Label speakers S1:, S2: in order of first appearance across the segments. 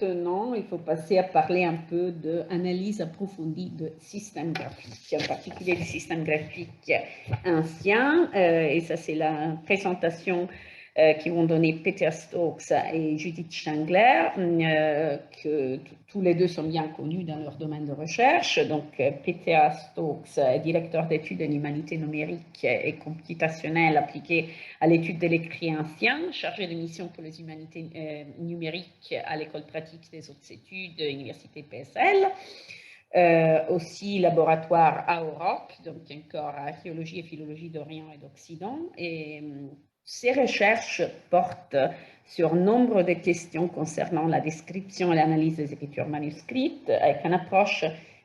S1: maintenant, il faut passer à parler un peu d'analyse approfondie de systèmes graphiques, en particulier des systèmes graphiques anciens. Et ça, c'est la présentation qui vont donner Peter Stokes et Judith Schangler, que tous les deux sont bien connus dans leur domaine de recherche. Donc, Peter Stokes est directeur d'études en humanité numérique et computationnelle appliquée à l'étude de l'écrit ancien, chargé de mission pour les humanités numériques à l'école pratique des hautes études, Université PSL. Aussi laboratoire à Europe, donc encore archéologie et philologie d'Orient et d'Occident. Et ces recherches portent sur nombre de questions concernant la description et l'analyse des écritures manuscrites, avec une approche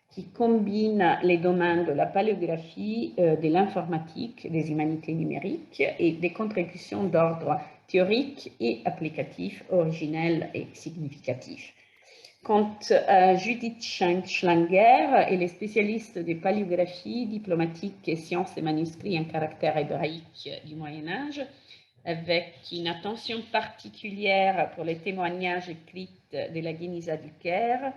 S1: qui combine les domaines de la paléographie, de l'informatique, des humanités numériques et des contributions d'ordre théorique et applicatif, originel et significatif. Quant à Judith Schlanger, elle est spécialiste de paléographie diplomatique et sciences des manuscrits en caractère hébraïque du Moyen-Âge, avec une attention particulière pour les témoignages écrits de la Guénisa du Caire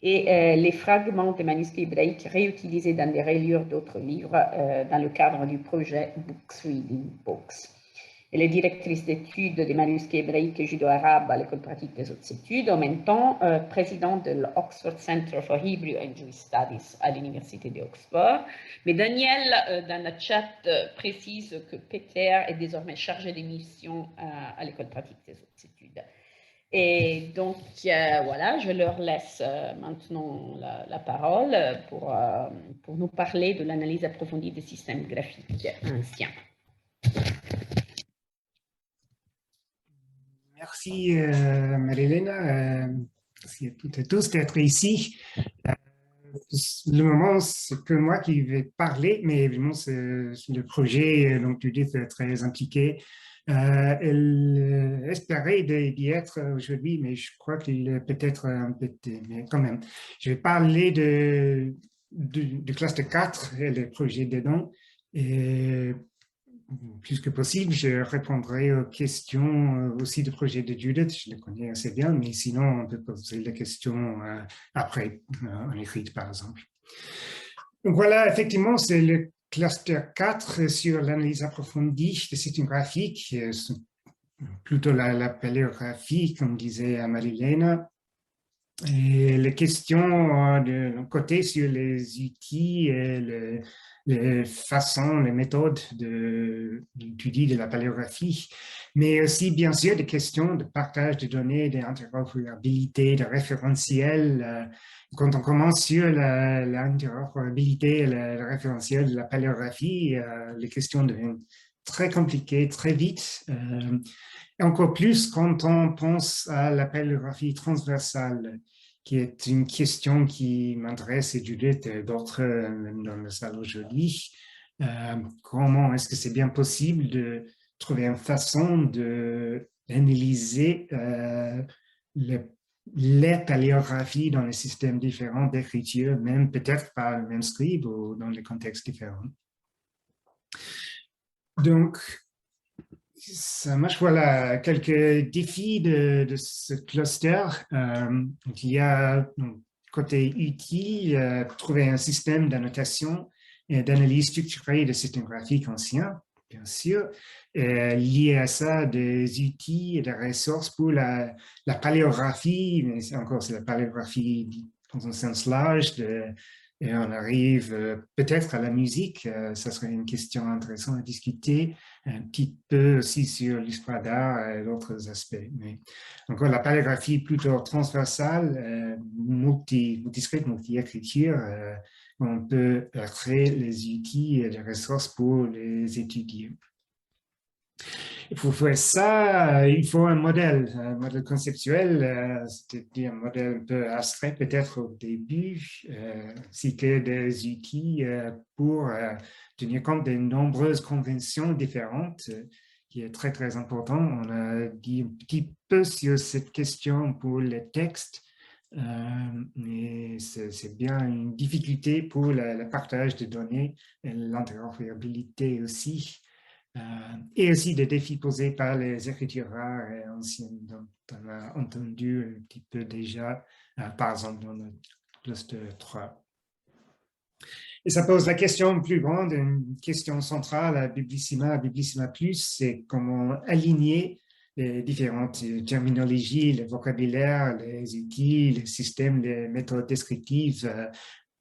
S1: et les fragments des manuscrits hébraïques réutilisés dans des reliures d'autres livres dans le cadre du projet Books Reading Books. Elle est directrice d'études des manuscrits hébraïques et judo-arabes à l'école pratique des hautes études, en même temps présidente de l'Oxford Center for Hebrew and Jewish Studies à l'université d'Oxford. Mais Daniel, dans le chat, précise que Peter est désormais chargé des missions à l'école pratique des hautes études. Et donc, voilà, je leur laisse maintenant la parole pour nous parler de l'analyse approfondie des systèmes graphiques anciens.
S2: Merci Marilena, merci à toutes et tous d'être ici. Le moment, c'est que moi qui vais parler, mais évidemment, c'est le projet, donc Judith est très impliquée. Elle espérait d'y être aujourd'hui, mais je crois qu'il est peut-être un peu, mais quand même. Je vais parler de cluster 4 et le projet dedans. Et plus que possible, je répondrai aux questions aussi du projet de Judith. Je le connais assez bien, mais sinon, on peut poser les questions après, en écrit, par exemple. Donc voilà, effectivement, c'est le cluster 4 sur l'analyse approfondie des systèmes graphiques, plutôt la paléographie, comme disait Marilena. Et les questions de notre côté sur les outils et les façons, les méthodes d'étudier de la paléographie, mais aussi bien sûr des questions de partage de données, d'interopérabilité, de référentiel. Quand on commence sur l'interopérabilité et le référentiel de la paléographie, les questions deviennent très compliquées très vite. Et encore plus quand on pense à la paléographie transversale, qui est une question qui m'intéresse et Judith et d'autres dans la salle aujourd'hui. Comment est-ce que c'est bien possible de trouver une façon d'analyser les paléographies dans les systèmes différents d'écriture, même peut-être par le même scribe ou dans des contextes différents. Donc, ça marche, voilà, quelques défis de ce cluster. Il y a, donc, côté outils, trouver un système d'annotation et d'analyse structurée de systèmes graphiques anciens, bien sûr. Lié à ça, des outils et des ressources pour la paléographie, mais c'est la paléographie dans un sens large, et on arrive peut-être à la musique, ça serait une question intéressante à discuter, un petit peu aussi sur l'histoire d'art et d'autres aspects. Mais encore, la paléographie plutôt transversale, multi-script, multi-écriture, on peut créer les outils et les ressources pour les étudier. Pour faire ça, il faut un modèle conceptuel, c'est-à-dire un modèle un peu abstrait peut-être au début, citer des outils pour tenir compte de nombreuses conventions différentes, qui est très, très important. On a dit un petit peu sur cette question pour les textes, mais c'est bien une difficulté pour le partage de données et l'interopérabilité aussi. et aussi des défis posés par les écritures rares et anciennes dont on a entendu un petit peu déjà, par exemple dans le cluster 3. Et ça pose la question plus grande, une question centrale à Biblissima Plus, c'est comment aligner les différentes terminologies, les vocabulaires, les outils, les systèmes, les méthodes descriptives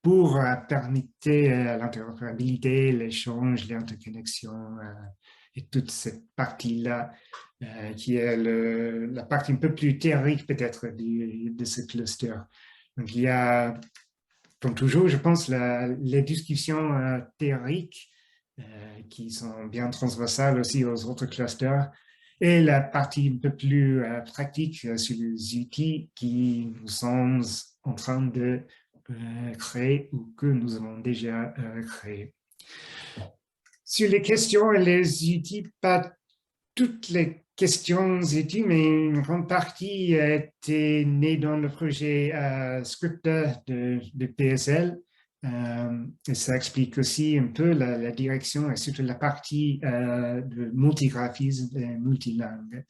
S2: pour permettre l'interopérabilité, l'échange, l'interconnexion et toute cette partie-là qui est la partie un peu plus théorique peut-être de ce cluster. Donc il y a, comme toujours, je pense, les discussions théoriques qui sont bien transversales aussi aux autres clusters et la partie un peu plus pratique sur les outils qui nous sommes en train de créer ou que nous avons déjà créé. Sur les questions et les outils, pas toutes les questions outils, mais une grande partie était née dans le projet Scripter de PSL. Et ça explique aussi un peu la direction et surtout la partie de multigraphisme et multilingue.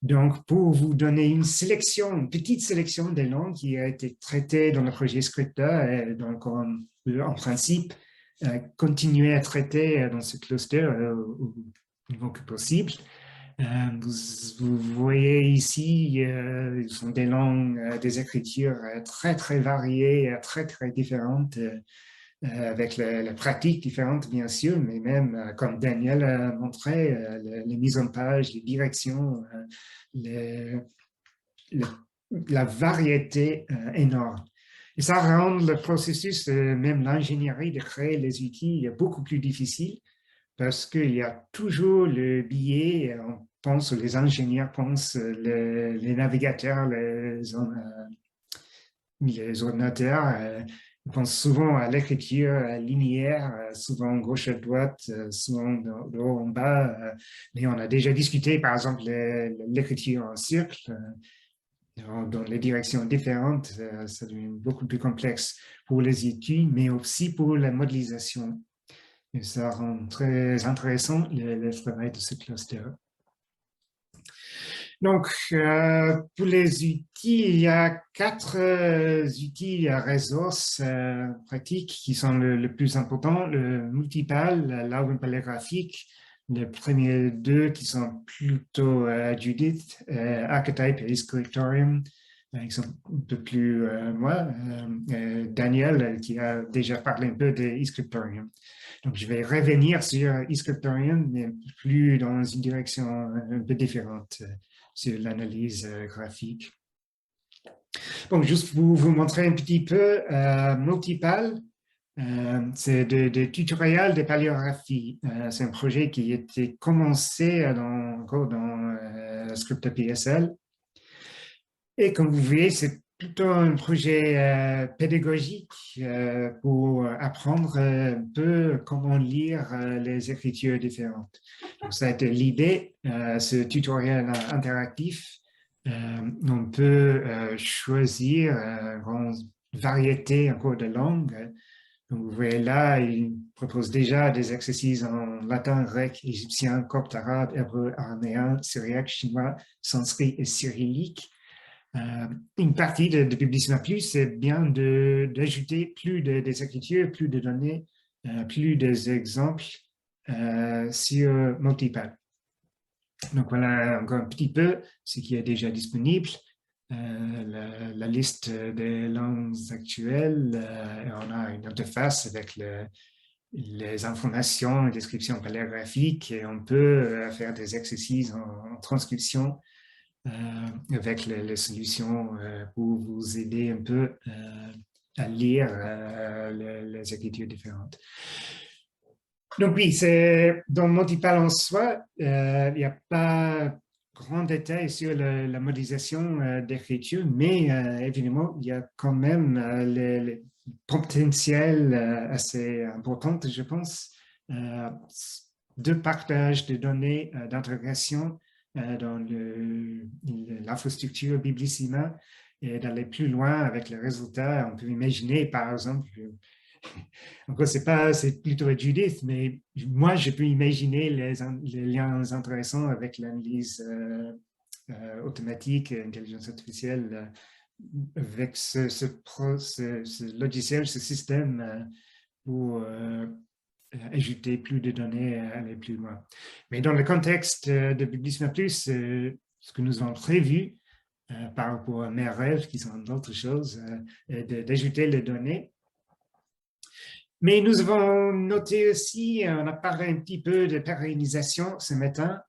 S2: Donc, pour vous donner une petite sélection des langues qui a été traitée dans le projet Scripter, et donc en principe, continuer à traiter dans ce cluster au niveau que possible. Vous voyez ici, ce sont des langues, des écritures très, très variées, très, très différentes, avec les pratiques différentes, bien sûr, mais même, comme Daniel a montré, les mises en page, les directions, la variété énorme. Et ça rend le processus, même l'ingénierie de créer les outils, beaucoup plus difficile parce qu'il y a toujours le biais, on pense, les ingénieurs pensent, les navigateurs, les ordinateurs, on pense souvent à l'écriture linéaire, souvent gauche à droite, souvent de haut en bas. Mais on a déjà discuté, par exemple, l'écriture en cercle. Dans les directions différentes, ça devient beaucoup plus complexe pour les études, mais aussi pour la modélisation. Et ça rend très intéressant le travail de ce cluster. Donc, pour les outils, il y a 4 outils ressources pratiques qui sont le plus important. Le multipal, l'arbre palégraphique, les premiers 2 qui sont plutôt Judith, Archetype et Scriptorium, qui sont un peu plus moi, Daniel, qui a déjà parlé un peu de Scriptorium. Donc, je vais revenir sur Scriptorium, mais plus dans une direction un peu différente sur l'analyse graphique. Donc, juste pour vous montrer un petit peu, Multipal, c'est des tutoriels de paléographie. C'est un projet qui a été commencé encore dans Scripter PSL. Et comme vous voyez, c'est plutôt un projet pédagogique pour apprendre un peu comment lire les écritures différentes. Donc, ça a été l'idée, ce tutoriel interactif. On peut choisir une grande variété encore de langues. Donc, vous voyez là, il propose déjà des exercices en latin, grec, égyptien, copte, arabe, hébreu, araméen, syriaque, chinois, sanskrit et cyrillique. Une partie de Biblissima Plus, c'est bien d'ajouter plus des écritures, plus de données, plus des exemples sur Multipal. Donc voilà encore un petit peu ce qui est déjà disponible. La liste des langues actuelles, on a une interface avec les informations et descriptions paléographiques et on peut faire des exercices en transcription avec les solutions pour vous aider un peu à lire les écritures différentes. Donc oui, c'est dans Multipal en soi, il n'y a pas grand détail sur la modélisation d'écriture, mais évidemment, il y a quand même les potentiels assez importants, je pense, de partage de données, d'intégration dans l'infrastructure Biblissima et d'aller plus loin avec les résultats. On peut imaginer, par exemple, Encore, c'est plutôt à Judith, mais moi, je peux imaginer les liens intéressants avec l'analyse automatique, intelligence artificielle, avec ce logiciel, ce système pour ajouter plus de données, aller plus loin. Mais dans le contexte de Publicisme Plus, ce que nous avons prévu par rapport à mes rêves, qui sont d'autres choses, d'ajouter les données. Mais nous avons noté aussi, on a parlé un petit peu de pérennisation ce matin.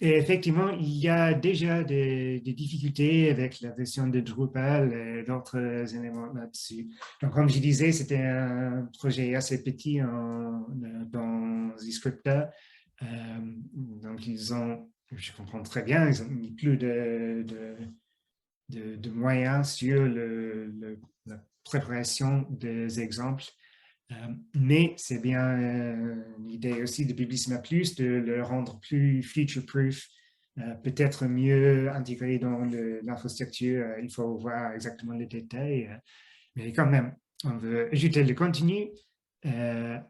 S2: Et effectivement, il y a déjà des difficultés avec la version de Drupal et d'autres éléments là-dessus. Donc, comme je disais, c'était un projet assez petit dans Zscripta. Donc, je comprends très bien, ils ont mis plus de moyens sur la préparation des exemples. Mais c'est bien l'idée aussi de Publicisme Plus de le rendre plus future-proof, peut-être mieux intégré dans l'infrastructure. Il faut voir exactement les détails. Mais quand même, on veut ajouter le contenu,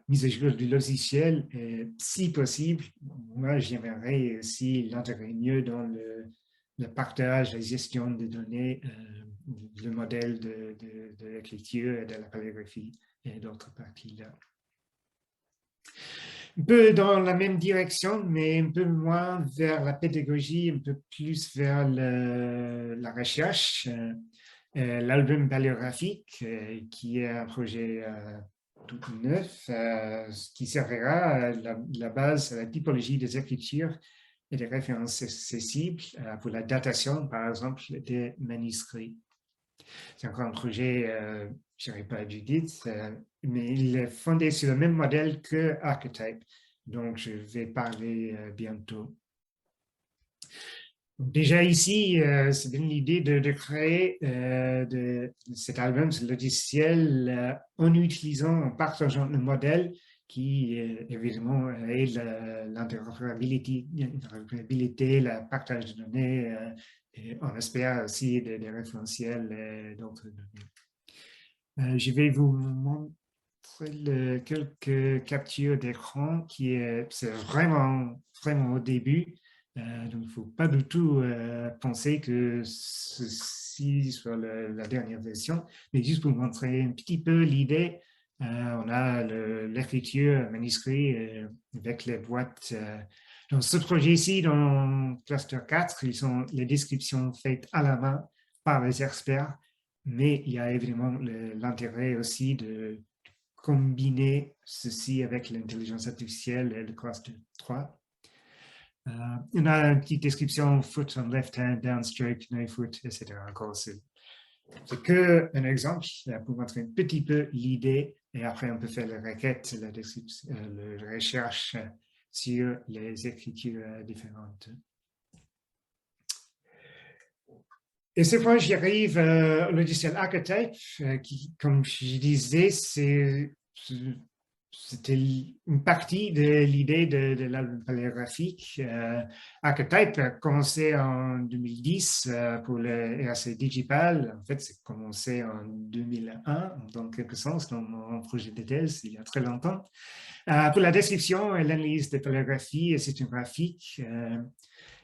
S2: mise à jour du logiciel, et si possible, moi j'aimerais aussi l'intégrer mieux dans le partage, la gestion des données, le modèle de l'écriture et de la calligraphie et d'autres parties là. Un peu dans la même direction, mais un peu moins vers la pédagogie, un peu plus vers la recherche. L'album paléographique, qui est un projet tout neuf, qui servira la base à la typologie des écritures et des références accessibles pour la datation, par exemple, des manuscrits. C'est encore un projet, je n'irai pas à Judith, mais il est fondé sur le même modèle que Archetype, donc je vais parler bientôt. Donc déjà ici, c'est bien l'idée de créer cet album, ce logiciel, en utilisant, en partageant le modèle qui, évidemment, aide l'interopérabilité, le partage de données, et on espère aussi des référentiels et d'autres données. Je vais vous montrer quelques captures d'écran c'est vraiment au début. Donc, il ne faut pas du tout penser que ceci soit la dernière version, mais juste pour vous montrer un petit peu l'idée. On a l'écriture manuscrit avec les boîtes. Dans ce projet ici, dans Cluster 4, ils sont les descriptions faites à la main par les experts, mais il y a évidemment l'intérêt aussi de combiner ceci avec l'intelligence artificielle et le Cluster 3. On a une petite description, foot on left hand, downstroke, no foot, etc. Encore, c'est qu'un exemple pour montrer un petit peu l'idée et après on peut faire la requête, la recherche sur les écritures différentes. Et cette fois, j'y arrive au logiciel Archetype, qui, comme je disais, c'était une partie de l'idée de l'album paléographique. Archetype a commencé en 2010 pour le RC Digital. En fait, c'est commencé en 2001, dans quelque sens, dans mon projet de thèse, il y a très longtemps. Pour la description et l'analyse de paléographie et système graphique,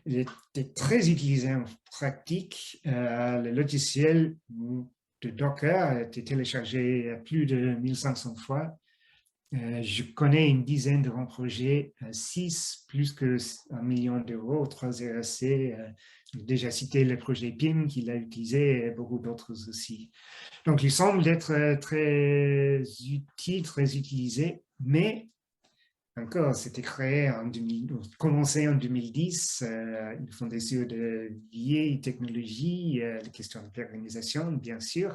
S2: il était très utilisé en pratique. Le logiciel de Docker a été téléchargé plus de 1500 fois. Je connais une dizaine de grands projets, 6 plus que 1 million d'euros, 3 RSC. J'ai déjà cité le projet PIM qu'il a utilisé et beaucoup d'autres aussi. Donc, il semble être très utile, très utilisé, mais encore, c'était créé commencé en 2010. Ils fondé sur de vieilles technologies, les questions de pérennisation, bien sûr.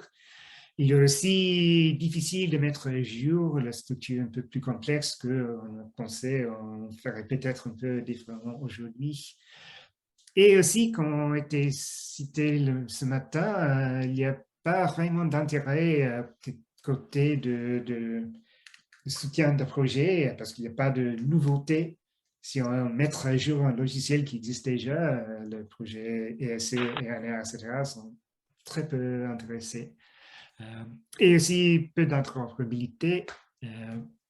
S2: Il est aussi difficile de mettre à jour la structure un peu plus complexe qu'on pensait, on ferait peut-être un peu différemment aujourd'hui. Et aussi, comme a été cité ce matin, il n'y a pas vraiment d'intérêt côté de soutien de projet parce qu'il n'y a pas de nouveauté. Si on met à jour un logiciel qui existe déjà, le projet ESC, ENR, etc. sont très peu intéressés. Et aussi peu d'interopérabilité,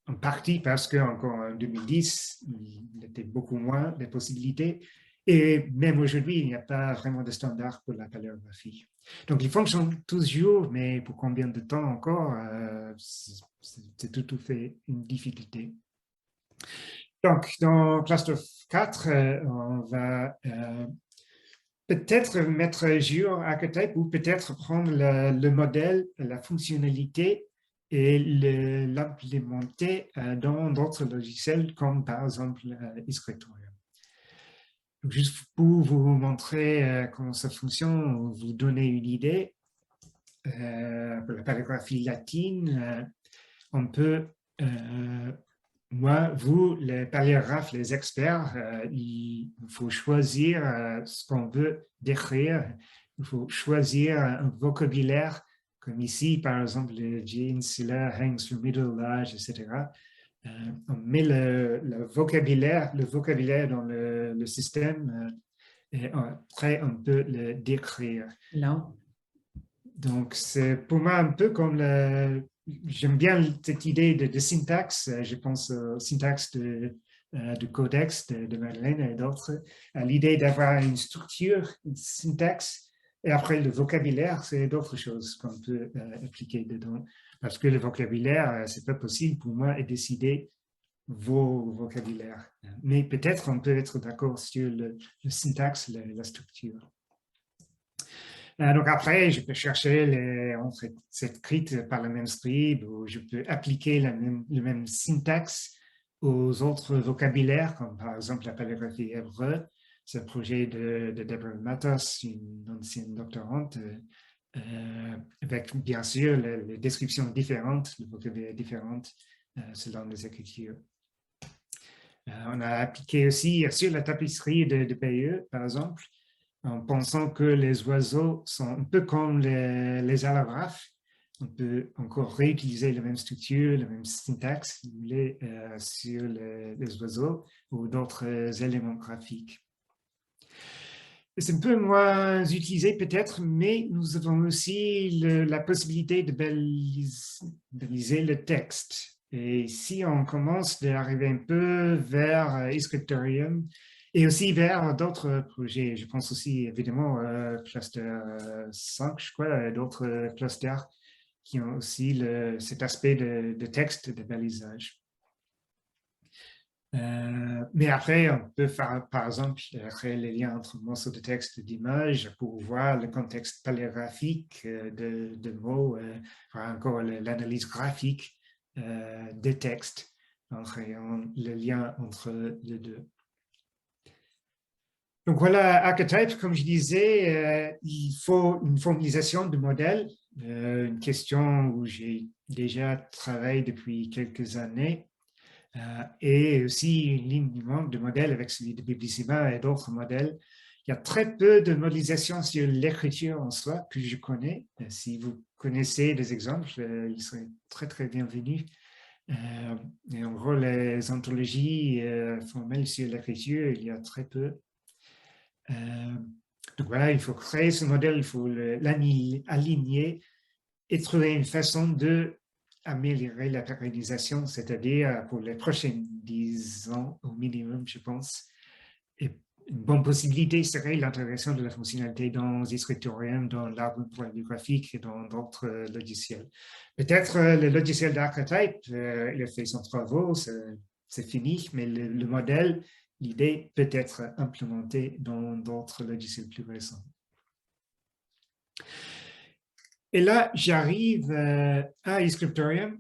S2: en partie parce qu'encore en 2010, il était beaucoup moins de possibilités. Et même aujourd'hui, il n'y a pas vraiment de standard pour la paléographie. Donc, ils fonctionnent toujours, mais pour combien de temps encore, c'est tout à fait une difficulté. Donc, dans cluster 4, on va peut-être mettre à jour Archetype ou peut-être prendre le modèle, la fonctionnalité et l'implémenter dans d'autres logiciels comme par exemple eScriptorium. Juste pour vous montrer comment ça fonctionne, vous donner une idée, pour la paléographie latine, on peut moi, vous, les paléographes, les experts, il faut choisir ce qu'on veut décrire. Il faut choisir un vocabulaire, comme ici, par exemple, le Gene, Silla, Hanks, Middle Age, etc. On met le vocabulaire dans le système et après, on peut le décrire.
S1: Là.
S2: Donc, c'est pour moi un peu comme j'aime bien cette idée de syntaxe. Je pense au syntaxe du codex de Madeleine et d'autres. L'idée d'avoir une structure, une syntaxe, et après le vocabulaire, c'est d'autres choses qu'on peut appliquer dedans. Parce que le vocabulaire, c'est pas possible pour moi de décider vos vocabulaires. Mais peut-être on peut être d'accord sur le syntaxe, la structure. Donc après, je peux chercher les entrées écrites par le même scribe ou je peux appliquer le même syntaxe aux autres vocabulaires, comme par exemple la paléographie hébreu. C'est un projet de Deborah Matos, une ancienne doctorante, avec bien sûr les descriptions différentes, le vocabulaire différent selon les écritures. On a appliqué aussi sur la tapisserie de PE, par exemple, en pensant que les oiseaux sont un peu comme les allographes. On peut encore réutiliser la même structure, la même syntaxe, si vous voulez, sur les oiseaux ou d'autres éléments graphiques. C'est un peu moins utilisé peut-être, mais nous avons aussi la possibilité de baliser le texte. Et si on commence d'arriver un peu vers eScriptorium et aussi vers d'autres projets, je pense aussi évidemment Cluster 5, je crois, d'autres clusters qui ont aussi cet aspect de texte, de balisage. Mais après, on peut faire, par exemple, créer les liens entre morceaux de texte et d'images pour voir le contexte paléographique de mots, encore l'analyse graphique des textes en créant le lien entre les deux. Donc voilà, Archetype, comme je disais, il faut une formalisation de modèle, une question où j'ai déjà travaillé depuis quelques années. Et aussi une ligne de modèle avec celui de Biblissima et d'autres modèles. Il y a très peu de modélisation sur l'écriture en soi que je connais. Si vous connaissez des exemples, ils seraient très, très bienvenus. Et en gros, les ontologies formelles sur l'écriture, il y a très peu. Donc voilà, il faut créer ce modèle, il faut l'aligner et trouver une façon de améliorer la pérennisation, c'est-à-dire pour les prochaines 10 ans au minimum, je pense. Et une bonne possibilité serait l'intégration de la fonctionnalité dans eScriptorium, dans l'arbre bibliographique et dans d'autres logiciels. Peut-être le logiciel d'Archetype, il a fait son travail, c'est fini, mais le modèle, l'idée peut être implémentée dans d'autres logiciels plus récents. Et là, j'arrive à eScriptorium.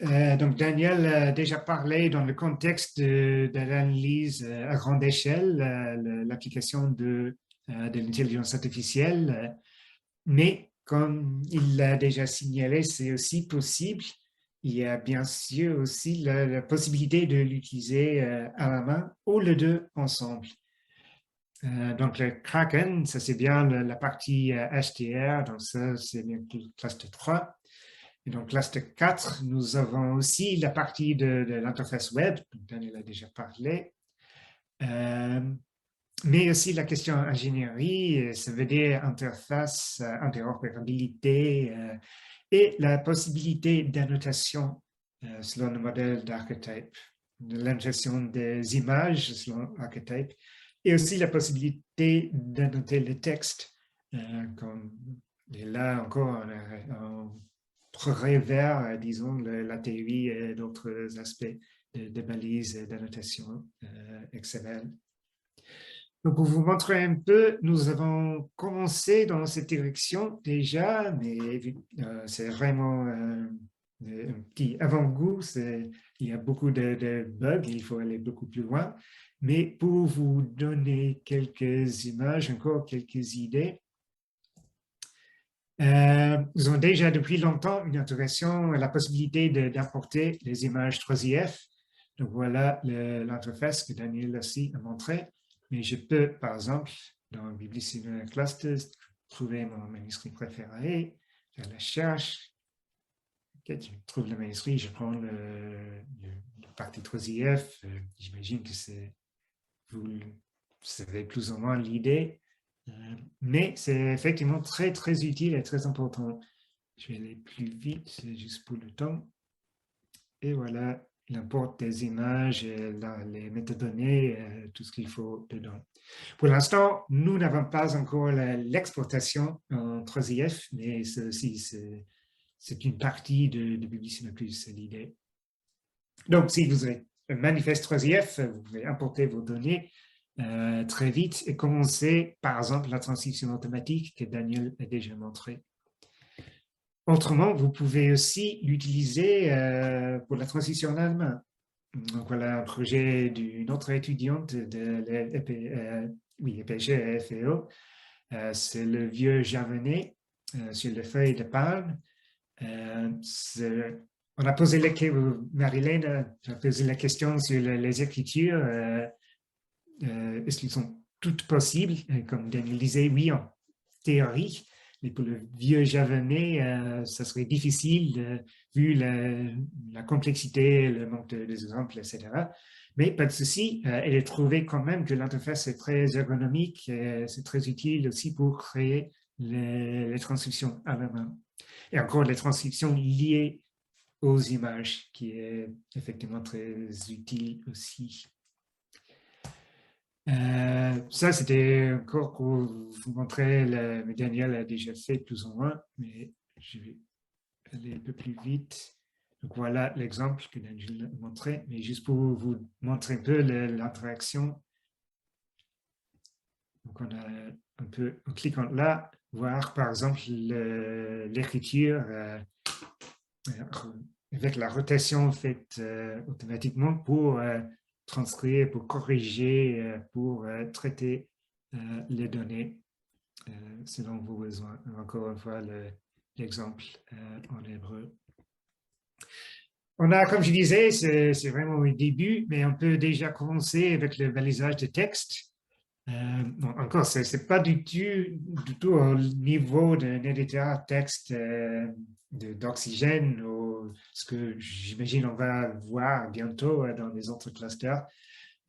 S2: Donc, Daniel a déjà parlé dans le contexte de l'analyse à grande échelle, l'application de l'intelligence artificielle. Mais comme il l'a déjà signalé, c'est aussi possible. Il y a bien sûr aussi la possibilité de l'utiliser à la main ou les deux ensemble. Donc, le Kraken, ça c'est bien la partie HDR, donc ça c'est bien le cluster 3. Et donc, cluster 4, nous avons aussi la partie de l'interface web, dont Daniel a déjà parlé. mais aussi la question ingénierie, ça veut dire interface, interopérabilité et la possibilité d'annotation selon le modèle d'archétype, de l'annotation des images selon l'archétype, et aussi la possibilité d'annoter le texte. Et là encore, on progrès vers, disons, la théorie et d'autres aspects de balises d'annotation XML. Donc, pour vous montrer un peu, nous avons commencé dans cette direction déjà, mais c'est vraiment un petit avant-goût. Il y a beaucoup de bugs, il faut aller beaucoup plus loin. Mais pour vous donner quelques images, encore quelques idées, nous avons déjà depuis longtemps une intégration, la possibilité d'importer les images 3IF. Donc, voilà l'interface que Daniel aussi a montré. Mais je peux, par exemple, dans Biblicinema Clusters, trouver mon manuscrit préféré, faire la recherche. Okay, je trouve le manuscrit, je prends la partie 3IF. J'imagine que vous savez plus ou moins l'idée. Mais c'est effectivement très, très utile et très important. Je vais aller plus vite, c'est juste pour le temps. Et voilà, il importe des images, les métadonnées, tout ce qu'il faut dedans. Pour l'instant, nous n'avons pas encore l'exportation en 3IF, mais c'est une partie de Biblicinema Plus, c'est l'idée. Donc, si vous avez un manifeste 3IF, vous pouvez importer vos données très vite et commencer, par exemple, la transition automatique que Daniel a déjà montré. Autrement, vous pouvez aussi l'utiliser pour la transition en allemand. Donc, voilà un projet d'une autre étudiante de l'EPG FEO. C'est le vieux javanais sur les feuilles de palme. On a posé Marilène a posé la question sur les écritures. Est-ce qu'ils sont toutes possibles? Comme Daniel disait, oui, en théorie. Mais pour le vieux javanais, ça serait difficile vu la complexité, le manque d'exemples, etc. Mais pas de souci, elle a trouvé quand même que l'interface est très ergonomique, c'est très utile aussi pour créer les transcriptions à la main. Et encore les transcriptions liées aux images, qui est effectivement très utile aussi. Ça, c'était encore pour vous montrer, mais Daniel a déjà fait plus ou moins, mais je vais aller un peu plus vite. Donc voilà l'exemple que Daniel a montré, mais juste pour vous montrer un peu l'interaction. Donc on a un peu, en cliquant là, voir par exemple l'écriture avec la rotation faite automatiquement pour transcrire, pour corriger, pour traiter les données selon vos besoins. Encore une fois, l'exemple en hébreu. On a, comme je disais, c'est vraiment au début, mais on peut déjà commencer avec le balisage de texte. Bon, encore, ce n'est pas du tout au niveau d'un éditeur texte d'Oxygène, ou ce que j'imagine on va voir bientôt dans les autres clusters.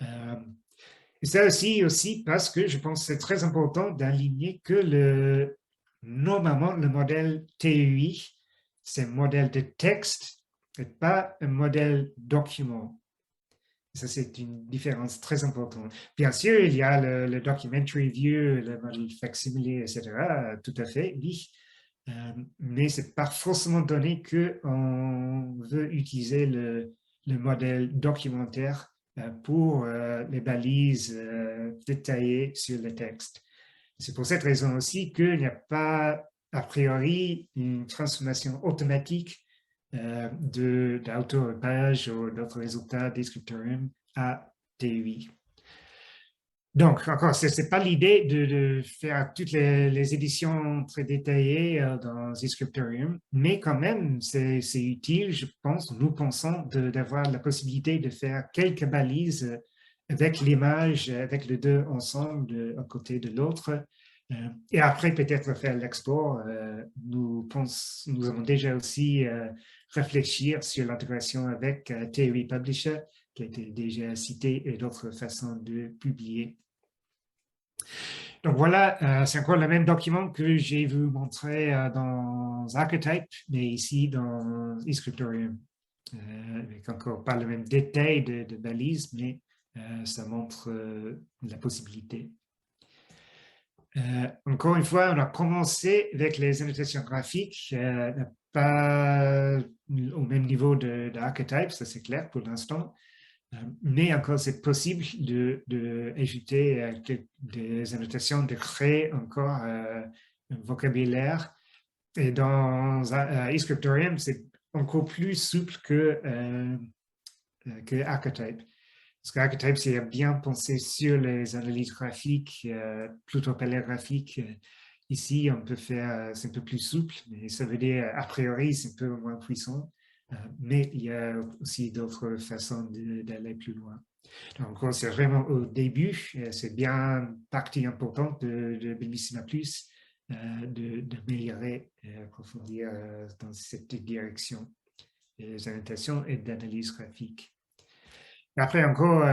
S2: Et ça aussi parce que je pense que c'est très important d'aligner que normalement le modèle TUI, c'est un modèle de texte et pas un modèle document. Ça, c'est une différence très importante. Bien sûr, il y a le documentary view, le modèle facsimile, etc. Tout à fait, oui. Mais ce n'est pas forcément donné qu'on veut utiliser le modèle documentaire pour les balises détaillées sur le texte. C'est pour cette raison aussi qu'il n'y a pas, a priori, une transformation automatique d'auto-page ou d'autres résultats des scriptorium à TUI. Donc, encore, ce n'est pas l'idée de faire toutes les éditions très détaillées dans Scriptorium, mais quand même, c'est utile, je pense, nous pensons, d'avoir la possibilité de faire quelques balises avec l'image, avec les deux ensemble, d'un côté de l'autre. Et après, peut-être faire l'export. Nous avons déjà aussi réfléchi sur l'intégration avec TUI Publisher, qui a été déjà cité, et d'autres façons de publier. Donc voilà, c'est encore le même document que j'ai vous montrer dans Archetype, mais ici dans eScriptorium. Avec encore pas le même détail de balises, mais ça montre la possibilité. Encore une fois, on a commencé avec les annotations graphiques, pas au même niveau d'Archetype, ça c'est clair pour l'instant. Mais encore, c'est possible d'ajouter des annotations, de créer encore un vocabulaire. Et dans eScriptorium, c'est encore plus souple que Archetype. Parce qu'Archetype, c'est bien pensé sur les analyses graphiques, plutôt paléographiques. Ici, on peut faire, c'est un peu plus souple, mais ça veut dire, a priori, c'est un peu moins puissant. Mais il y a aussi d'autres façons d'aller plus loin. Donc, c'est vraiment au début, c'est bien partie importante de Bellissima Plus d'améliorer, approfondir dans cette direction des annotations et d'analyse graphique. Après encore,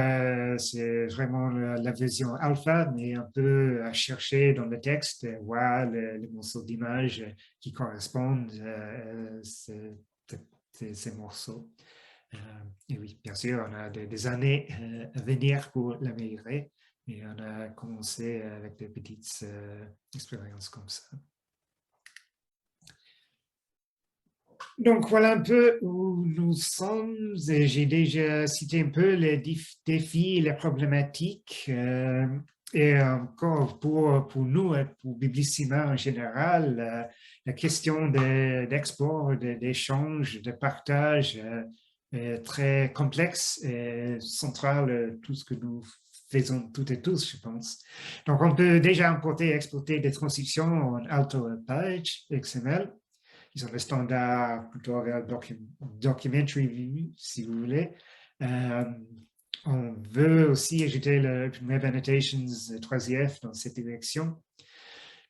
S2: c'est vraiment la version alpha, mais on peut chercher dans le texte, voir les morceaux d'image qui correspondent à ces morceaux. Et oui, bien sûr, on a des années à venir pour l'améliorer, mais on a commencé avec des petites expériences comme ça. Donc, voilà un peu où nous sommes. J'ai déjà cité un peu les défis et les problématiques. Et encore pour nous, pour Bellissima en général, la question d'export, d'échange, de partage est très complexe et centrale, tout ce que nous faisons toutes et tous, je pense. Donc, on peut déjà importer et exporter des transcriptions en Alto Page XML. Ils ont le standard plutôt vers Documentary View, si vous voulez. On veut aussi ajouter le Web Annotations 3IF dans cette direction.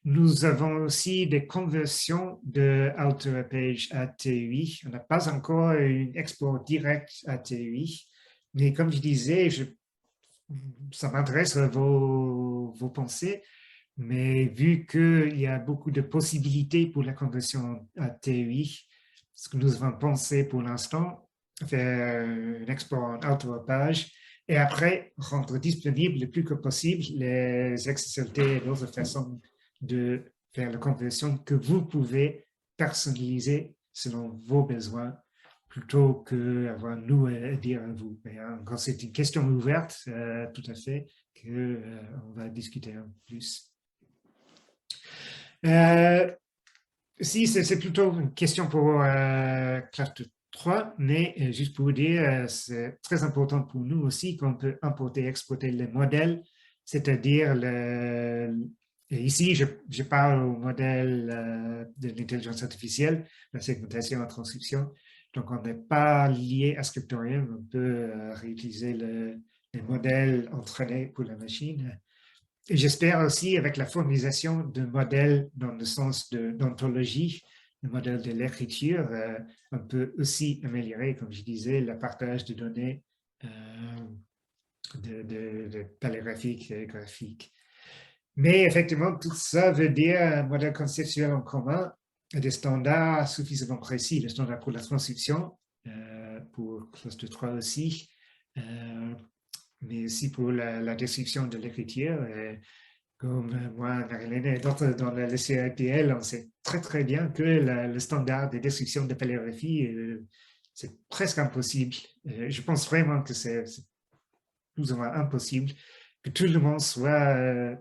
S2: Nous avons aussi des conversions de Alto Page à TUI. On n'a pas encore un export direct à TUI, mais comme je disais, ça m'intéresse vos pensées. Mais vu qu'il y a beaucoup de possibilités pour la conversion à TUI, ce que nous avons pensé pour l'instant, faire un export en auto-page et après rendre disponible le plus que possible les XSLT et d'autres façons de faire la conversion que vous pouvez personnaliser selon vos besoins plutôt qu'avoir nous à dire à vous. Mais quand c'est une question ouverte, tout à fait, qu'on va discuter un peu plus. Si, c'est plutôt une question pour classe 3, mais juste pour vous dire, c'est très important pour nous aussi qu'on peut importer et exporter les modèles, c'est-à-dire ici, je parle au modèle de l'intelligence artificielle, la segmentation en transcription. Donc, on n'est pas lié à Scriptorium, on peut réutiliser les modèles entraînés pour la machine. Et j'espère aussi, avec la formalisation de modèles dans le sens d'ontologie, le modèle de l'écriture, on peut aussi améliorer, comme je disais, le partage de données de paléographique et graphique. Mais effectivement, tout ça veut dire un modèle conceptuel en commun et des standards suffisamment précis, les standards pour la transcription, pour cluster 3 aussi, mais aussi pour la description de l'écriture. Comme moi, Marilyn et d'autres dans le CIPL, on sait très très bien que le standard de description de paléographie, c'est presque impossible. Je pense vraiment que c'est plus ou moins impossible que tout le monde soit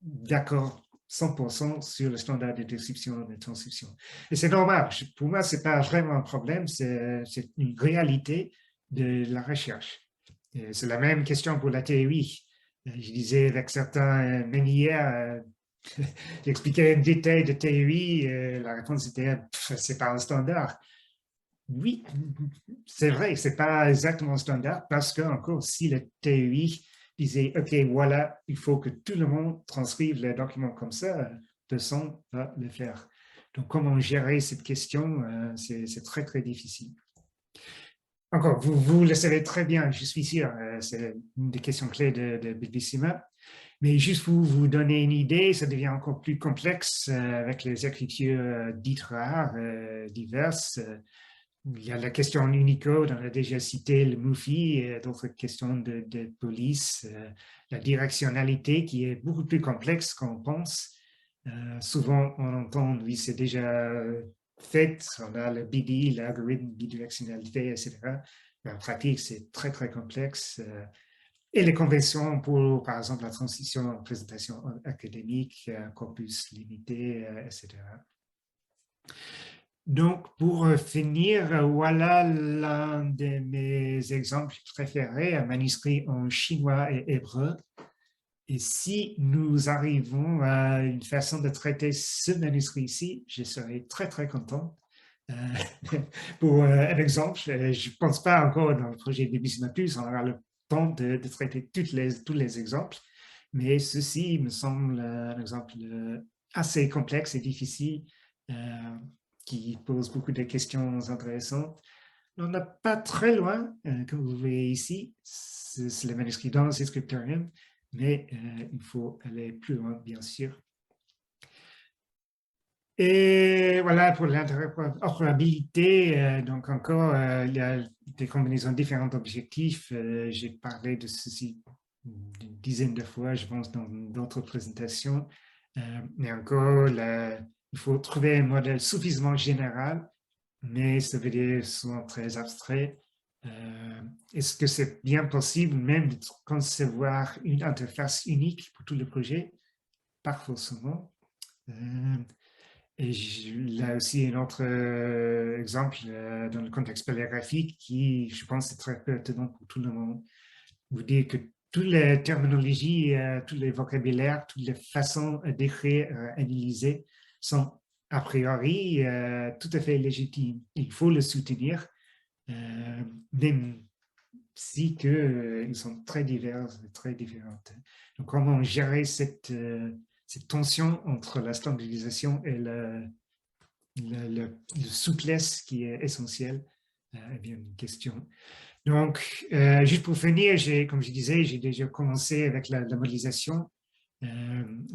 S2: d'accord 100% sur le standard de description et de transcription. Et c'est normal. Pour moi, ce n'est pas vraiment un problème, c'est une réalité de la recherche. C'est la même question pour la théorie. Je disais avec certains manières, j'expliquais un détail de théorie, la réponse était c'est pas un standard. Oui, c'est vrai, c'est pas exactement un standard parce que encore si la théorie disait ok voilà, il faut que tout le monde transcrive le document comme ça, personne va le faire. Donc comment gérer cette question, c'est très très difficile. Encore, vous le savez très bien, je suis sûr, c'est une des questions clés de Bellissima. Mais juste pour vous donner une idée, ça devient encore plus complexe avec les écritures dites rares, diverses. Il y a la question Unicode, on a déjà cité le MUFI, d'autres questions de police, la directionnalité qui est beaucoup plus complexe qu'on pense. Souvent, on entend, oui, c'est déjà fait, on a le BD, l'algorithme bidirectionnalité, etc. Mais en pratique, c'est très, très complexe. Et les conventions pour, par exemple, la transition en présentation académique, corpus limité, etc. Donc, pour finir, voilà l'un de mes exemples préférés, un manuscrit en chinois et hébreu. Et si nous arrivons à une façon de traiter ce manuscrit ici, je serai très, très content. Pour un exemple, je ne pense pas encore dans le projet Biblisme Plus, on aura le temps de traiter tous les exemples, mais ceci me semble un exemple assez complexe et difficile qui pose beaucoup de questions intéressantes. On n'est pas très loin, comme vous voyez ici, c'est le manuscrit dans le scriptorium, mais il faut aller plus loin, bien sûr. Et voilà, pour l'interopérabilité, donc encore, il y a des combinaisons différentes d'objectifs. J'ai parlé de ceci une dizaine de fois, je pense, dans d'autres présentations. Mais encore, il faut trouver un modèle suffisamment général, mais ça veut dire souvent très abstrait. Est-ce que c'est bien possible même de concevoir une interface unique pour tout le projet? Pas forcément. Et là aussi, un autre exemple dans le contexte paléographique qui, je pense, est très pertinent pour tout le monde. Vous dites que toutes les terminologies, tous les vocabulaires, toutes les façons d'écrire, analyser sont a priori tout à fait légitimes. Il faut le soutenir, même si ils sont très divers et très différentes. Donc, comment gérer cette tension entre la standardisation et la souplesse qui est essentielle est bien une question. Donc, juste pour finir, comme je disais, j'ai déjà commencé avec la modélisation.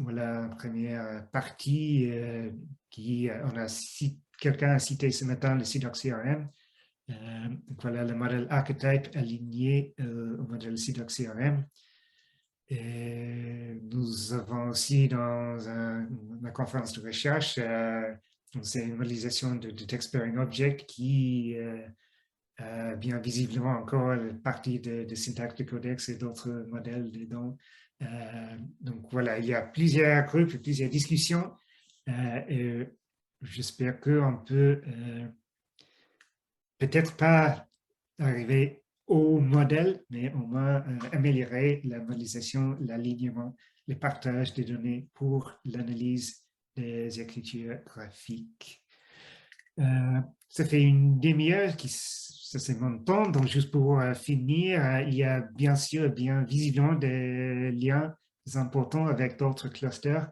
S2: Voilà la première partie quelqu'un a cité ce matin le SIDOC-CRM. Voilà le modèle archetype aligné au modèle SIDOC-CRM. Et nous avons aussi dans la conférence de recherche, c'est une modélisation de text pairing object qui vient visiblement encore partie de syntaxe de codex et d'autres modèles dedans. Donc voilà, il y a plusieurs groupes, plusieurs discussions. Et j'espère qu'on peut peut-être pas arriver au modèle, mais au moins améliorer la modélisation, l'alignement, le partage des données pour l'analyse des écritures graphiques. Ça fait une demi-heure, ça c'est mon temps, donc juste pour finir, il y a bien sûr, bien visiblement des liens importants avec d'autres clusters.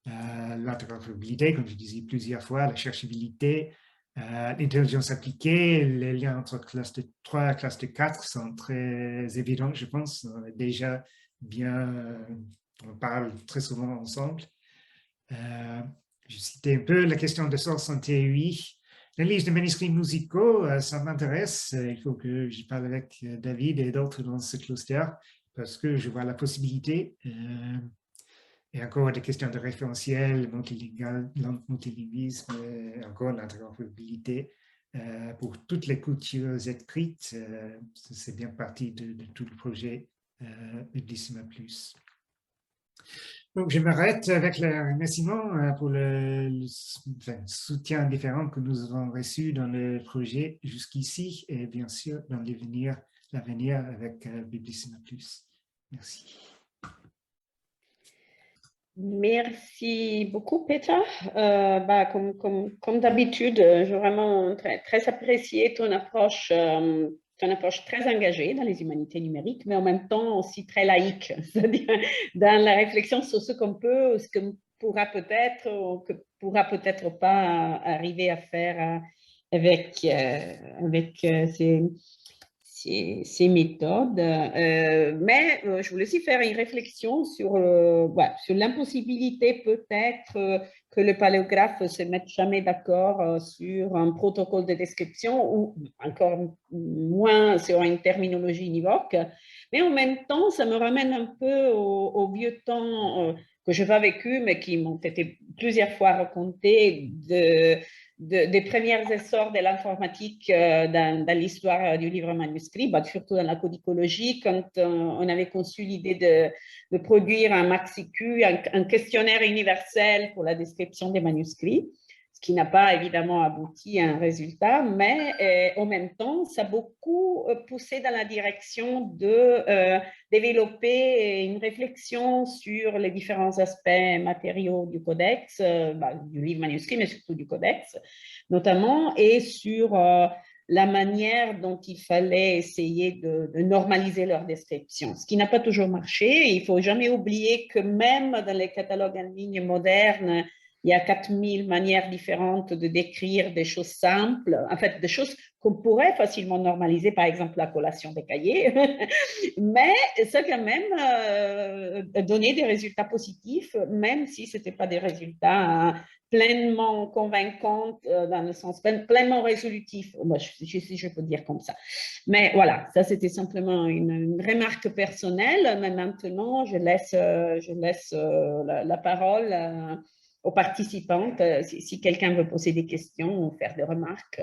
S2: L'interopérabilité, comme je disais plusieurs fois, la cherchabilité, l'intelligence appliquée, les liens entre cluster 3 et cluster 4 sont très évidents, je pense. On est déjà on parle très souvent ensemble. Je citais un peu la question de source en TUI. L'analyse de manuscrits musicaux, ça m'intéresse. Il faut que je parle avec David et d'autres dans ce cluster parce que je vois la possibilité. Et encore des questions de référentiel, multilinguisme, encore l'interopérabilité. Pour toutes les cultures écrites, c'est bien partie de tout le projet Biblisme Plus. Donc, je m'arrête avec le remerciement pour le soutien différent que nous avons reçu dans le projet jusqu'ici et bien sûr dans l'avenir avec Biblisme Plus. Merci.
S1: Merci beaucoup, Peter. Comme d'habitude, j'ai vraiment très apprécié ton approche très engagée dans les humanités numériques, mais en même temps aussi très laïque, c'est-à-dire dans la réflexion sur ce qu'on peut, ce que pourra peut-être ou que pourra peut-être pas arriver à faire avec ces méthodes. Mais je voulais aussi faire une réflexion sur, sur l'impossibilité peut-être que le paléographe ne se mette jamais d'accord sur un protocole de description ou encore moins sur une terminologie univoque. Mais en même temps, ça me ramène un peu au vieux temps que je n'ai pas vécu, mais qui m'ont été plusieurs fois racontés des premiers essors de l'informatique dans l'histoire du livre manuscrit, surtout dans la codicologie, quand on avait conçu l'idée de produire un MaxiQ, un questionnaire universel pour la description des manuscrits, ce qui n'a pas évidemment abouti à un résultat, mais en même temps, ça a beaucoup poussé dans la direction de développer une réflexion sur les différents aspects matériaux du codex, du livre manuscrit, mais surtout du codex, notamment, et sur la manière dont il fallait essayer de normaliser leur description, ce qui n'a pas toujours marché. Il ne faut jamais oublier que même dans les catalogues en ligne modernes, il y a 4000 manières différentes de décrire des choses simples, en fait, des choses qu'on pourrait facilement normaliser, par exemple la collation des cahiers, mais ça quand même donné des résultats positifs, même si ce n'étaient pas des résultats pleinement convaincants, dans le sens pleinement résolutif, si je peux dire comme ça. Mais voilà, ça c'était simplement une remarque personnelle, mais maintenant je laisse la parole aux participantes, si quelqu'un veut poser des questions ou faire des remarques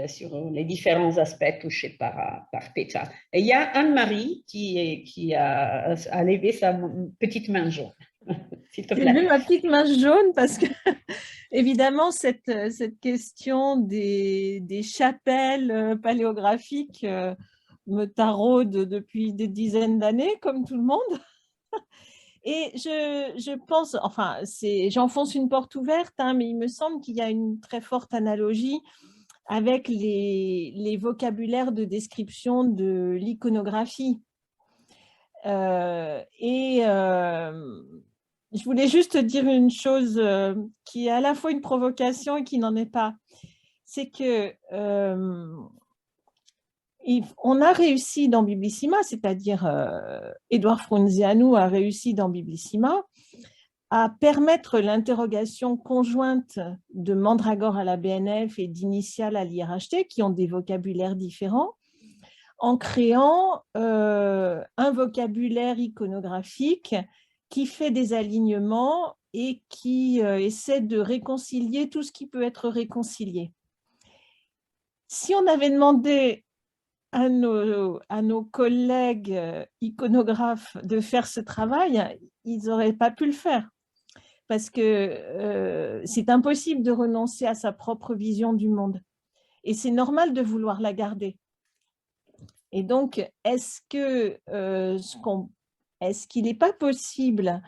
S1: sur les différents aspects touchés par Petra. Et il y a Anne-Marie qui a levé sa petite main jaune. S'il te
S3: J'ai
S1: plaît.
S3: levé ma petite main jaune parce que, évidemment, cette question des chapelles paléographiques me taraude depuis des dizaines d'années, comme tout le monde. Et je pense, enfin, j'enfonce une porte ouverte, hein, mais il me semble qu'il y a une très forte analogie avec les vocabulaires de description de l'iconographie. Je voulais juste dire une chose qui est à la fois une provocation et qui n'en est pas. C'est que on a réussi dans Biblissima, c'est-à-dire Édouard Frunziano a réussi dans Biblissima à permettre l'interrogation conjointe de Mandragore à la BNF et d'Initial à l'IRHT, qui ont des vocabulaires différents, en créant un vocabulaire iconographique qui fait des alignements et qui essaie de réconcilier tout ce qui peut être réconcilié. Si on avait demandé à nos collègues iconographes de faire ce travail, ils n'auraient pas pu le faire parce que c'est impossible de renoncer à sa propre vision du monde. Et c'est normal de vouloir la garder. Et donc, est-ce qu'il n'est pas possible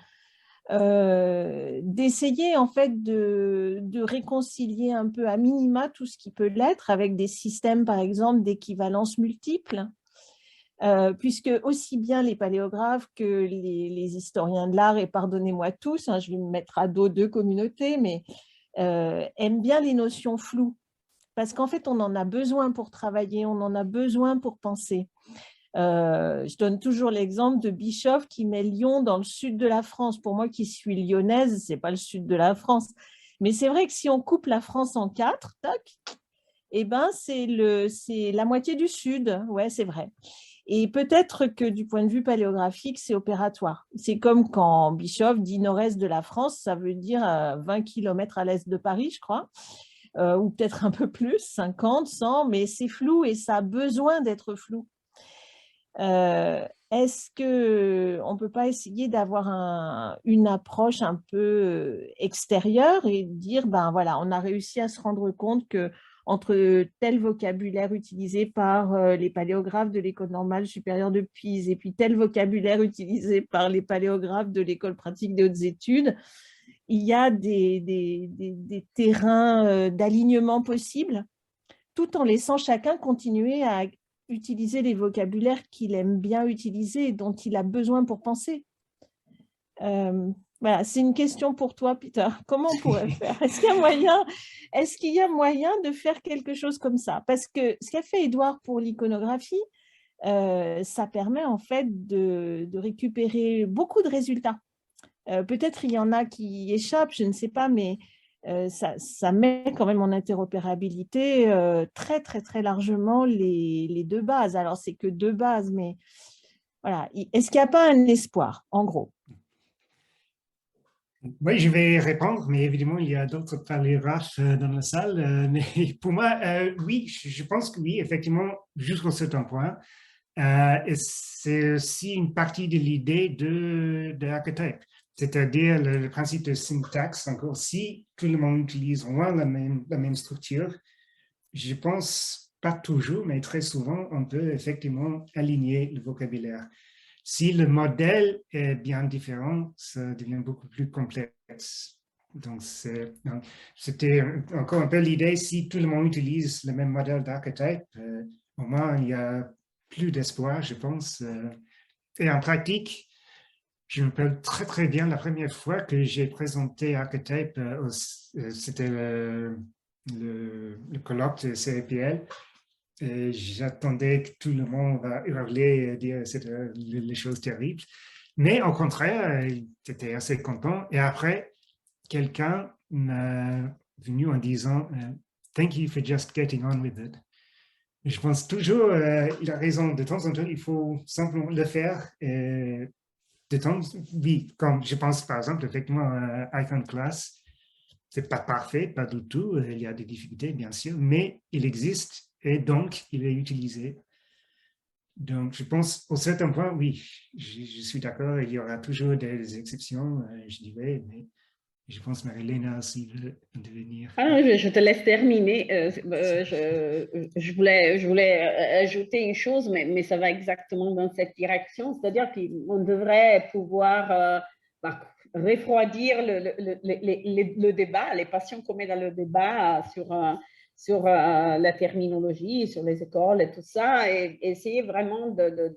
S3: d'essayer en fait de réconcilier un peu à minima tout ce qui peut l'être avec des systèmes, par exemple, d'équivalence multiples, puisque aussi bien les paléographes que les historiens de l'art, et pardonnez-moi tous, hein, je vais me mettre à dos deux communautés, mais aiment bien les notions floues. Parce qu'en fait, on en a besoin pour travailler, on en a besoin pour penser. Je donne toujours l'exemple de Bischoff qui met Lyon dans le sud de la France. Pour moi qui suis lyonnaise, ce n'est pas le sud de la France. Mais c'est vrai que si on coupe la France en 4, tac, eh ben c'est la moitié du sud. Ouais, c'est vrai. Et peut-être que du point de vue paléographique, c'est opératoire. C'est comme quand Bischoff dit nord-est de la France, ça veut dire 20 km à l'est de Paris, je crois. Ou peut-être un peu plus, 50, 100, mais c'est flou et ça a besoin d'être flou. Est-ce qu'on ne peut pas essayer d'avoir une approche un peu extérieure et dire, ben voilà, on a réussi à se rendre compte que entre tel vocabulaire utilisé par les paléographes de l'École normale supérieure de Pise et puis tel vocabulaire utilisé par les paléographes de l'École pratique des hautes études, il y a des terrains d'alignement possibles, tout en laissant chacun continuer à utiliser les vocabulaires qu'il aime bien utiliser et dont il a besoin pour penser. Voilà, c'est une question pour toi, Peter. Comment on pourrait faire? Est-ce qu'il y a moyen de faire quelque chose comme ça? Parce que ce qu'a fait Édouard pour l'iconographie, ça permet en fait de récupérer beaucoup de résultats. Peut-être il y en a qui échappent, je ne sais pas, mais ça met quand même en interopérabilité très, très, très largement les deux bases. Alors, c'est que deux bases, mais voilà. Est-ce qu'il n'y a pas un espoir, en gros?
S2: Oui, je vais répondre, mais évidemment, il y a d'autres paléographes dans la salle. Mais pour moi, oui, je pense que oui, effectivement, jusqu'à un certain point. Et c'est aussi une partie de l'idée de l'archétype, c'est-à-dire le principe de syntaxe. Encore, si tout le monde utilise au moins la même structure, je pense pas toujours, mais très souvent, on peut effectivement aligner le vocabulaire. Si le modèle est bien différent, ça devient beaucoup plus complexe. Donc, c'était encore un peu l'idée, si tout le monde utilise le même modèle d'archétype, au moins il y a plus d'espoir, je pense. Et en pratique, je me rappelle très très bien la première fois que j'ai présenté Archetype, c'était le colloque de CEPL. Et j'attendais que tout le monde va hurler et dire c'était les choses terribles. Mais au contraire, j'étais assez content. Et après, quelqu'un m'a venu en disant Thank you for just getting on with it. Je pense toujours, il a raison, de temps en temps, il faut simplement le faire. Et de temps, oui, comme je pense par exemple, effectivement, Icon Class, c'est pas parfait, pas du tout. Il y a des difficultés, bien sûr, mais il existe et donc il est utilisé. Donc, je pense, au certain point, oui, je suis d'accord, il y aura toujours des exceptions, je dirais, mais je pense que Marie-Léna aussi veut intervenir.
S1: Ah, je te laisse terminer. Je voulais ajouter une chose, mais ça va exactement dans cette direction, c'est-à-dire qu'on devrait pouvoir refroidir le débat, les passions qu'on met dans le débat sur la terminologie, sur les écoles et tout ça, et essayer vraiment de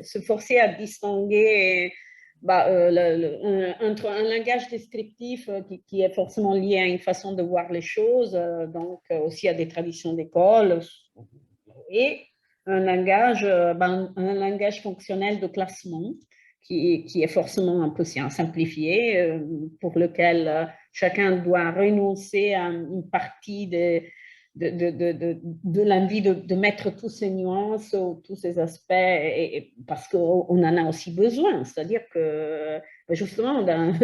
S1: se forcer à distinguer entre un langage descriptif qui est forcément lié à une façon de voir les choses, donc aussi à des traditions d'école, et un langage fonctionnel de classement qui est forcément un peu simplifié, pour lequel chacun doit renoncer à une partie de l'envie de mettre tous ces nuances, tous ces aspects, parce qu'on en a aussi besoin. C'est-à-dire que justement, dans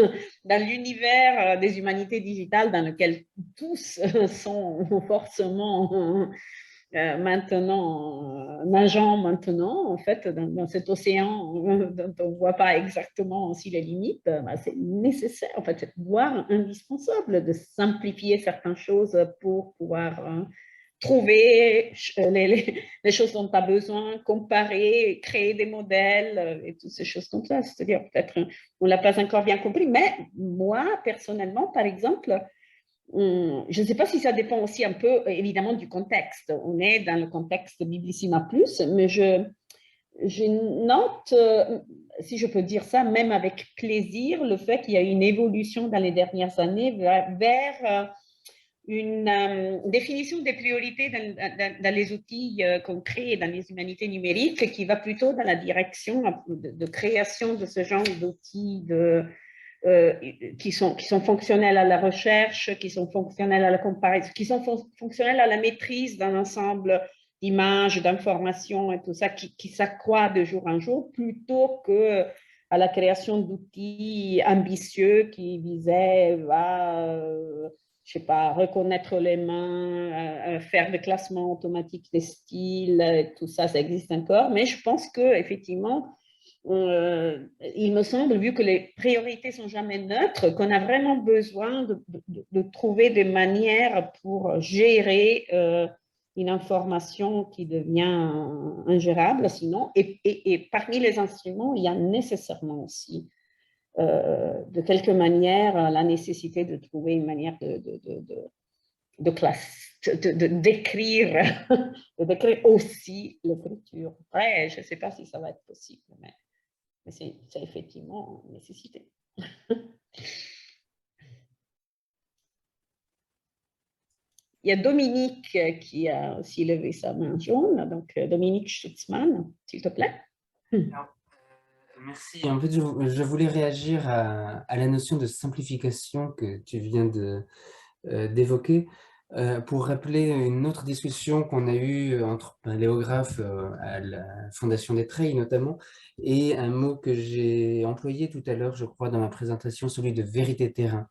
S1: l'univers des humanités digitales dans lequel tous sont forcément nageant maintenant, en fait, dans cet océan dont on ne voit pas exactement aussi les limites, c'est nécessaire, en fait, c'est voire indispensable de simplifier certaines choses pour pouvoir trouver les choses dont tu as besoin, comparer, créer des modèles et toutes ces choses comme ça. C'est-à-dire, peut-être, on ne l'a pas encore bien compris, mais moi, personnellement, par exemple, je ne sais pas si ça dépend aussi un peu, évidemment, du contexte. On est dans le contexte Biblissima Plus, mais je note, si je peux dire ça, même avec plaisir, le fait qu'il y a une évolution dans les dernières années vers une définition des priorités dans les outils qu'on crée dans les humanités numériques qui va plutôt dans la direction de création de ce genre d'outils qui sont fonctionnels à la recherche, qui sont fonctionnels à la comparaison, qui sont fonctionnels à la maîtrise d'un ensemble d'images, d'informations et tout ça qui s'accroît de jour en jour, plutôt que à la création d'outils ambitieux qui visaient je sais pas, reconnaître les mains, faire des classements automatiques des styles, tout ça, ça existe encore. Mais je pense que effectivement, il me semble, vu que les priorités sont jamais neutres, qu'on a vraiment besoin de trouver des manières pour gérer une information qui devient ingérable sinon. Et parmi les instruments, il y a nécessairement aussi, de quelque manière, la nécessité de trouver une manière d'écrire aussi l'écriture. Après, je ne sais pas si ça va être possible, mais c'est effectivement une nécessité. Il y a Dominique qui a aussi levé sa main jaune. Donc, Dominique Stutzmann, s'il te plaît.
S4: Alors, merci. En fait, je voulais réagir à la notion de simplification que tu viens d'évoquer pour rappeler une autre discussion qu'on a eue entre un paléographe à la Fondation des Treilles notamment, et un mot que j'ai employé tout à l'heure, je crois, dans ma présentation, celui de vérité terrain.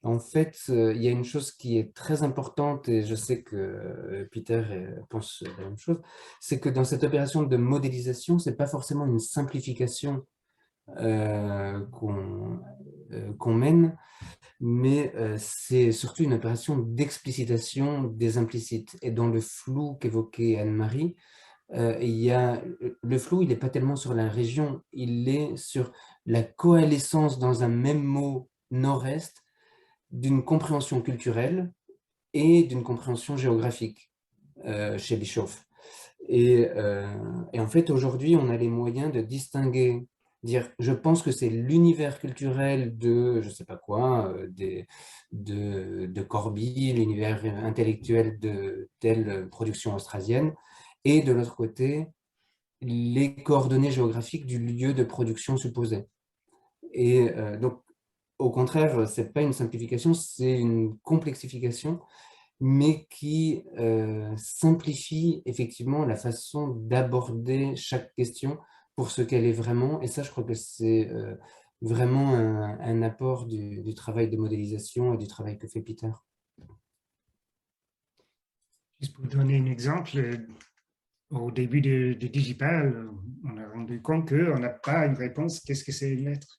S4: En fait, il y a une chose qui est très importante, et je sais que Peter pense la même chose, c'est que dans cette opération de modélisation, ce n'est pas forcément une simplification qu'on mène, mais c'est surtout une opération d'explicitation des implicites. Et dans le flou qu'évoquait Anne-Marie, le flou, il n'est pas tellement sur la région, il est sur la coalescence dans un même mot nord-est d'une compréhension culturelle et d'une compréhension géographique chez Bischoff. Et en fait, aujourd'hui, on a les moyens de distinguer, dire, je pense que c'est l'univers culturel de, je ne sais pas quoi, de Corby, l'univers intellectuel de telle production australienne, et de l'autre côté, les coordonnées géographiques du lieu de production supposé. Et donc, au contraire, ce n'est pas une simplification, c'est une complexification, mais qui simplifie effectivement la façon d'aborder chaque question pour ce qu'elle est vraiment. Et ça, je crois que c'est vraiment un apport du travail de modélisation et du travail que fait Peter.
S2: Juste pour donner un exemple, au début de Digipal, on a rendu compte qu'on n'a pas une réponse, qu'est-ce que c'est une lettre?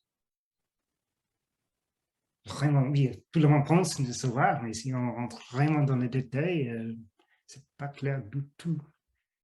S2: Vraiment, oui, tout le monde pense de savoir, mais si on rentre vraiment dans les détails, c'est pas clair du tout.